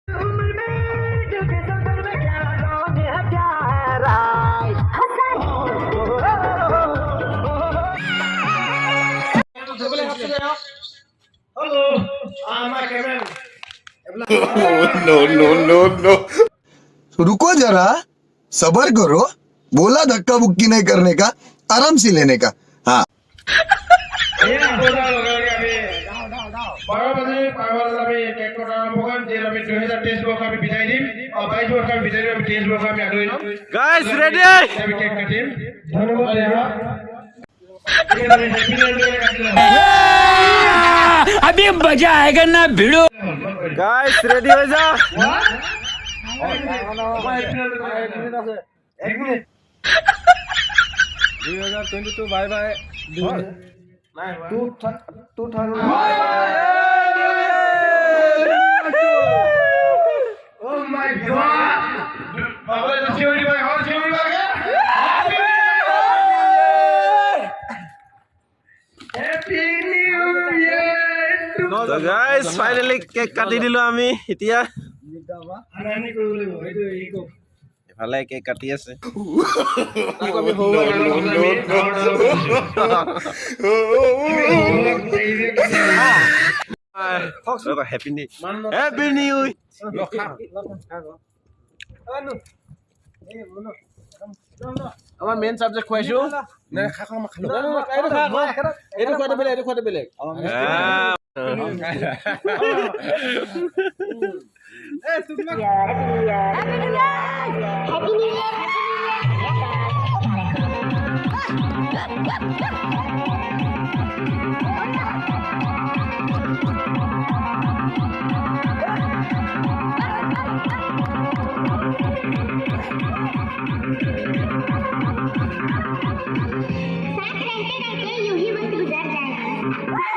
No, no, no, no. रुको जरा, सबर करो। बोला धक्का बुक्की नहीं करने का, आराम से लेने का। हाँ। Guys, ready? अभी मजा आएगा ना भिड़ो। Guys, ready हो जा। 2022 bye bye. Oh my God! Happy New Year! So guys, finally cake কাটি দিলো আমি এতিয়া এফালে কেক কাটি আছে হ্যাপি নিউ আমার মেইন সাবজেক্ট খুৱাইছো না খাখা খালো এইটো খোৱাটো বেলেগ साथ रहते रहते यूं ही वक्त गुजर जाएगा।